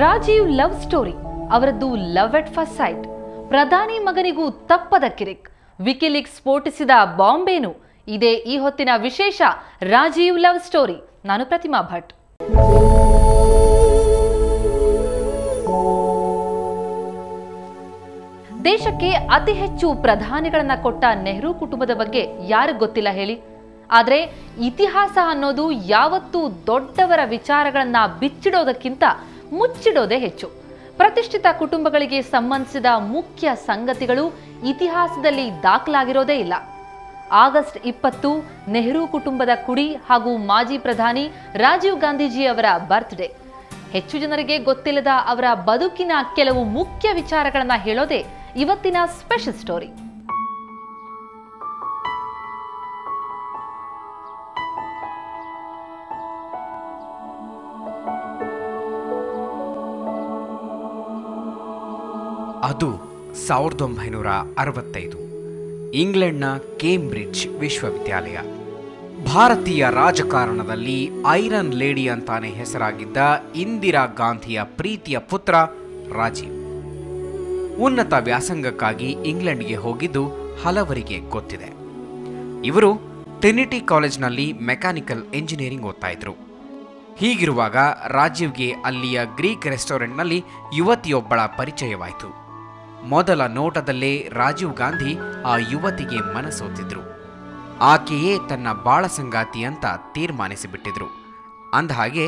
Rajiv love story, ಅವರದ್ದು love at first sight. ಪ್ರಧಾನಿ ಮಗನಿಗೂ ತಪ್ಪದ ಕಿರಿಕ್, ವಿಕಿಲೀಕ್ಸ್ ಸ್ಫೋಟಿಸಿದ ಬಾಂಬೇನು. ಇದೇ ಈ ಹೊತ್ತಿನ ವಿಶೇಷ ರಾಜೀವ್ ಲವ್ ಸ್ಟೋರಿ. ನಾನು ಪ್ರತಿಮಾ ಭಟ್. ದೇಶಕ್ಕೆ ಅತಿ ಹೆಚ್ಚು ಪ್ರಧಾನಿಗಳನ್ನ ಕೊಟ್ಟ ನೆಹರು ಕುಟುಂಬದ ಬಗ್ಗೆ ಯಾರಿಗೂ ಗೊತ್ತಿಲ್ಲ ಹೇಳಿ. ಆದರೆ ಇತಿಹಾಸ ಅನ್ನೋದು ಯಾವತ್ತೂ ದೊಡ್ಡವರ ವಿಚಾರಗಳನ್ನ ಬಿಚ್ಚಿಡೋದಕ್ಕಿಂತ ಮುಚ್ಚಿಡೋದೇ ಹೆಚ್ಚು. ಪ್ರತಿಷ್ಠಿತ ಕುಟುಂಬಗಳಿಗೆ ಸಂಬಂಧಿಸಿದ ಮುಖ್ಯ ಸಂಗತಿಗಳು ಇತಿಹಾಸದಲ್ಲಿ ದಾಖಲಾಗಿರೋದೇ ಇಲ್ಲ. ಆಗಸ್ಟ್ 20 ನೆಹರು ಕುಟುಂಬದ ಕುಡಿ ಹಾಗೂ ಮಾಜಿ ಪ್ರಧಾನಿ ರಾಜೀವ್ ಗಾಂಧೀಜಿ ಅವರ ಬರ್ತ್ಡೇ. ಹೆಚ್ಚು ಜನರಿಗೆ ಗೊತ್ತಿಲ್ಲದ ಅವರ ಬದುಕಿನ ಕೆಲವು ಮುಖ್ಯ ವಿಚಾರಗಳನ್ನ ಹೇಳೋದೇ ಇವತ್ತಿನ ಸ್ಪೆಷಲ್ ಸ್ಟೋರಿ. ಅದು 1965 ಇಂಗ್ಲೆಂಡ್ನ ಕೇಂಬ್ರಿಡ್ಜ್ ವಿಶ್ವವಿದ್ಯಾಲಯ. ಭಾರತೀಯ ರಾಜಕಾರಣದಲ್ಲಿ ಐರನ್ ಲೇಡಿ ಅಂತಾನೆ ಹೆಸರಾಗಿದ್ದ ಇಂದಿರಾ ಗಾಂಧಿಯ ಪ್ರೀತಿಯ ಪುತ್ರ ರಾಜೀವ್ ಉನ್ನತ ವ್ಯಾಸಂಗಕ್ಕಾಗಿ ಇಂಗ್ಲೆಂಡ್ಗೆ ಹೋಗಿದ್ದು ಹಲವರಿಗೆ ಗೊತ್ತಿದೆ. ಇವರು ಟ್ರಿನಿಟಿ ಕಾಲೇಜ್ನಲ್ಲಿ ಮೆಕ್ಯಾನಿಕಲ್ ಎಂಜಿನಿಯರಿಂಗ್ ಓದ್ತಾ ಇದ್ರು. ಹೀಗಿರುವಾಗ ರಾಜೀವ್ಗೆ ಅಲ್ಲಿಯ ಗ್ರೀಕ್ ರೆಸ್ಟೋರೆಂಟ್ನಲ್ಲಿ ಯುವತಿಯೊಬ್ಬಳ ಪರಿಚಯವಾಯಿತು. ಮೊದಲ ನೋಟದಲ್ಲೇ ರಾಜೀವ್ ಗಾಂಧಿ ಆ ಯುವತಿಗೆ ಮನಸೋತಿದ್ರು. ಆಕೆಯೇ ತನ್ನ ಬಾಳ ಸಂಗಾತಿ ಅಂತ ತೀರ್ಮಾನಿಸಿಬಿಟ್ಟಿದ್ರು. ಅಂದಹಾಗೆ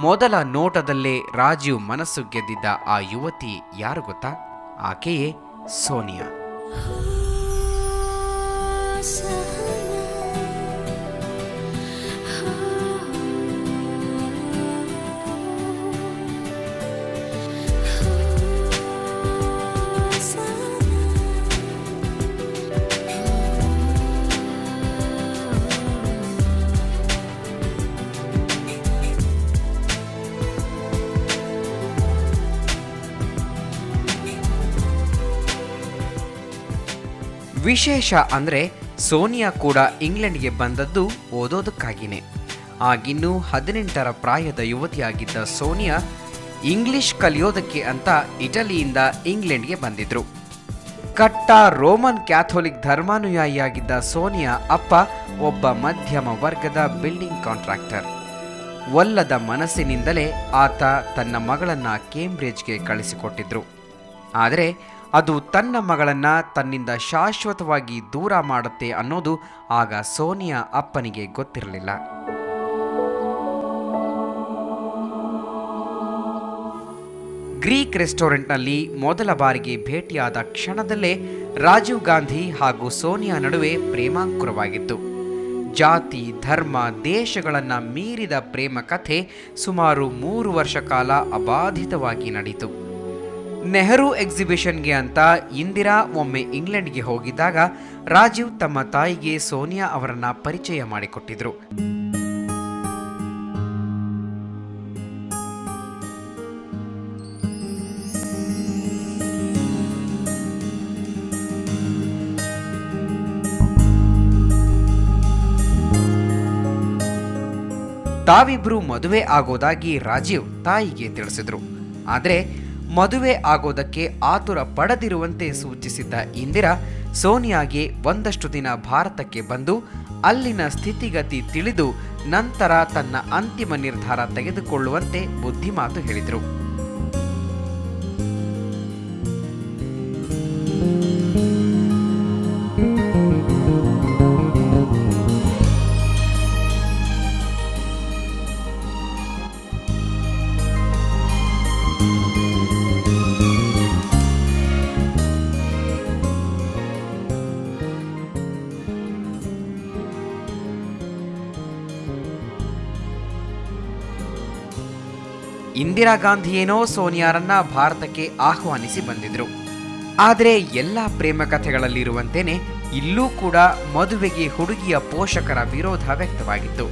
ಮೊದಲ ನೋಟದಲ್ಲೇ ರಾಜೀವ್ ಮನಸ್ಸು ಗೆದ್ದಿದ್ದ ಆ ಯುವತಿ ಯಾರು ಗೊತ್ತಾ? ಆಕೆಯೇ ಸೋನಿಯಾ. ವಿಶೇಷ ಅಂದರೆ ಸೋನಿಯಾ ಕೂಡ ಇಂಗ್ಲೆಂಡ್ಗೆ ಬಂದದ್ದು ಓದೋದಕ್ಕಾಗಿಯೇ. ಆಗಿನ್ನೂ 18ರ ಪ್ರಾಯದ ಯುವತಿಯಾಗಿದ್ದ ಸೋನಿಯಾ ಇಂಗ್ಲಿಷ್ ಕಲಿಯೋದಕ್ಕೆ ಅಂತ ಇಟಲಿಯಿಂದ ಇಂಗ್ಲೆಂಡ್ಗೆ ಬಂದಿದ್ರು. ಕಟ್ಟ ರೋಮನ್ ಕ್ಯಾಥೋಲಿಕ್ ಧರ್ಮಾನುಯಾಯಿಯಾಗಿದ್ದ ಸೋನಿಯಾ ಅಪ್ಪ ಒಬ್ಬ ಮಧ್ಯಮ ವರ್ಗದ ಬಿಲ್ಡಿಂಗ್ ಕಾಂಟ್ರಾಕ್ಟರ್. ಒಲ್ಲದ ಮನಸ್ಸಿನಿಂದಲೇ ಆತ ತನ್ನ ಮಗಳನ್ನ ಕೇಂಬ್ರಿಡ್ಜ್ಗೆ ಕಳಿಸಿಕೊಟ್ಟಿದ್ರು. ಆದರೆ ಅದು ತನ್ನ ಮಗಳನ್ನ ತನ್ನಿಂದ ಶಾಶ್ವತವಾಗಿ ದೂರ ಮಾಡುತ್ತೆ ಅನ್ನೋದು ಆಗ ಸೋನಿಯಾ ಅಪ್ಪನಿಗೆ ಗೊತ್ತಿರಲಿಲ್ಲ. ಗ್ರೀಕ್ ರೆಸ್ಟೋರೆಂಟ್ನಲ್ಲಿ ಮೊದಲ ಬಾರಿಗೆ ಭೇಟಿಯಾದ ಕ್ಷಣದಲ್ಲೇ ರಾಜೀವ್ ಗಾಂಧಿ ಹಾಗೂ ಸೋನಿಯಾ ನಡುವೆ ಪ್ರೇಮಾಂಕುರವಾಗಿತ್ತು. ಜಾತಿ, ಧರ್ಮ, ದೇಶಗಳನ್ನ ಮೀರಿದ ಪ್ರೇಮ ಕಥೆ ಸುಮಾರು 3 ವರ್ಷ ಕಾಲ ಅಬಾಧಿತವಾಗಿ ನಡೆಯಿತು. ನೆಹರು ಎಕ್ಸಿಬಿಷನ್ಗೆ ಅಂತ ಇಂದಿರಾ ಒಮ್ಮೆ ಇಂಗ್ಲೆಂಡ್ಗೆ ಹೋಗಿದ್ದಾಗ ರಾಜೀವ್ ತಮ್ಮ ತಾಯಿಗೆ ಸೋನಿಯಾ ಅವರನ್ನ ಪರಿಚಯ ಮಾಡಿಕೊಟ್ಟಿದ್ರು. ತಾವಿಬ್ರು ಮದುವೆ ಆಗೋದಾಗಿ ರಾಜೀವ್ ತಾಯಿಗೆ ತಿಳಿಸಿದ್ರು. ಆದರೆ ಮದುವೆ ಆಗೋದಕ್ಕೆ ಆತುರ ಪಡದಿರುವಂತೆ ಸೂಚಿಸಿದ್ದ ಇಂದಿರಾ ಸೋನಿಯಾಗೆ ಒಂದಷ್ಟು ದಿನ ಭಾರತಕ್ಕೆ ಬಂದು ಅಲ್ಲಿನ ಸ್ಥಿತಿಗತಿ ತಿಳಿದು ನಂತರ ತನ್ನ ಅಂತಿಮ ನಿರ್ಧಾರ ತೆಗೆದುಕೊಳ್ಳುವಂತೆ ಬುದ್ಧಿಮಾತು ಹೇಳಿದರು. ಇಂದಿರಾ ಗಾಂಧಿಯೇನೋ ಸೋನಿಯಾರನ್ನ ಭಾರತಕ್ಕೆ ಆಹ್ವಾನಿಸಿ ಬಂದಿದ್ರು. ಆದರೆ ಎಲ್ಲ ಪ್ರೇಮ ಕಥೆಗಳಲ್ಲಿರುವಂತೆಯೇ ಇಲ್ಲೂ ಕೂಡ ಮದುವೆಗೆ ಹುಡುಗಿಯ ಪೋಷಕರ ವಿರೋಧ ವ್ಯಕ್ತವಾಗಿತ್ತು.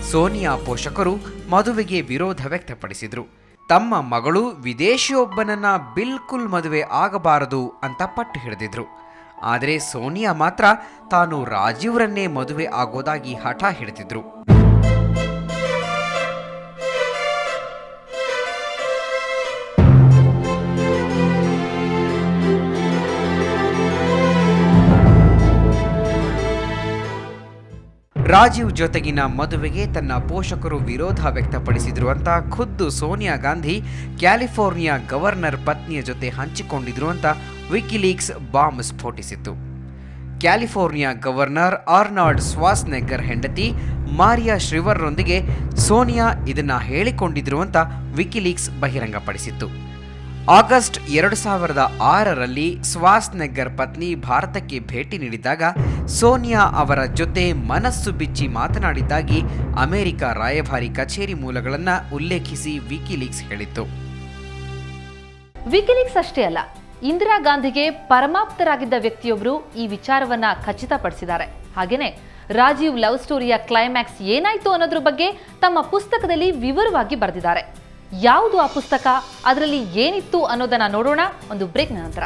ಸೋನಿಯಾ ಪೋಷಕರು ಮದುವೆಗೆ ವಿರೋಧ ವ್ಯಕ್ತಪಡಿಸಿದ್ರು. ತಮ್ಮ ಮಗಳು ವಿದೇಶಿಯೊಬ್ಬನನ್ನ ಬಿಲ್ಕುಲ್ ಮದುವೆ ಆಗಬಾರದು ಅಂತ ಪಟ್ಟು ಹಿಡಿದಿದ್ರು. ಆದರೆ ಸೋನಿಯಾ ಮಾತ್ರ ತಾನು ರಾಜೀವ್ರನ್ನೇ ಮದುವೆ ಆಗೋದಾಗಿ ಹಠ ಹಿಡಿದಿದ್ರು. ರಾಜೀವ್ ಜೊತೆಗಿನ ಮದುವೆಗೆ ತನ್ನ ಪೋಷಕರು ವಿರೋಧ ವ್ಯಕ್ತಪಡಿಸಿದ್ರು ಅಂತ ಖುದ್ದು ಸೋನಿಯಾ ಗಾಂಧಿ ಕ್ಯಾಲಿಫೋರ್ನಿಯಾ ಗವರ್ನರ್ ಪತ್ನಿಯ ಜೊತೆ ಹಂಚಿಕೊಂಡಿದ್ರು ಅಂತ ವಿಕಿಲೀಕ್ಸ್ ಬಾಂಬ್ ಸ್ಫೋಟಿಸಿತ್ತು. ಕ್ಯಾಲಿಫೋರ್ನಿಯಾ ಗವರ್ನರ್ ಆರ್ನಾಲ್ಡ್ ಸ್ವಾಸ್ನೆಗರ್ ಹೆಂಡತಿ ಮಾರಿಯಾ ಶ್ರಿವರ್ರೊಂದಿಗೆ ಸೋನಿಯಾ ಇದನ್ನ ಹೇಳಿಕೊಂಡಿದ್ರು ಅಂತ ವಿಕಿಲೀಕ್ಸ್ ಬಹಿರಂಗಪಡಿಸಿತ್ತು. ಆಗಸ್ಟ್ 2006ರಲ್ಲಿ ಸ್ವಾಸ್ನೆಗರ್ ಪತ್ನಿ ಭಾರತಕ್ಕೆ ಭೇಟಿ ನೀಡಿದಾಗ ಸೋನಿಯಾ ಅವರ ಜೊತೆ ಮನಸ್ಸು ಬಿಚ್ಚಿ ಮಾತನಾಡಿದ್ದಾಗಿ ಅಮೆರಿಕ ರಾಯಭಾರಿ ಕಚೇರಿ ಮೂಲಗಳನ್ನು ಉಲ್ಲೇಖಿಸಿ ವಿಕಿಲೀಕ್ಸ್ ಹೇಳಿತ್ತು. ವಿಕಿಲೀಕ್ಸ್ ಅಷ್ಟೇ ಅಲ್ಲ, ಇಂದಿರಾ ಗಾಂಧಿಗೆ ಪರಮಾಪ್ತರಾಗಿದ್ದ ವ್ಯಕ್ತಿಯೊಬ್ಬರು ಈ ವಿಚಾರವನ್ನ ಖಚಿತಪಡಿಸಿದ್ದಾರೆ. ಹಾಗೇನೆ ರಾಜೀವ್ ಲವ್ ಸ್ಟೋರಿಯ ಕ್ಲೈಮ್ಯಾಕ್ಸ್ ಏನಾಯ್ತು ಅನ್ನೋದ್ರ ಬಗ್ಗೆ ತಮ್ಮ ಪುಸ್ತಕದಲ್ಲಿ ವಿವರವಾಗಿ ಬರೆದಿದ್ದಾರೆ. ಯಾವುದು ಆ ಪುಸ್ತಕ, ಅದರಲ್ಲಿ ಏನಿತ್ತು ಅನ್ನೋದನ್ನ ನೋಡೋಣ ಒಂದು ಬ್ರೇಕ್ನ ನಂತರ.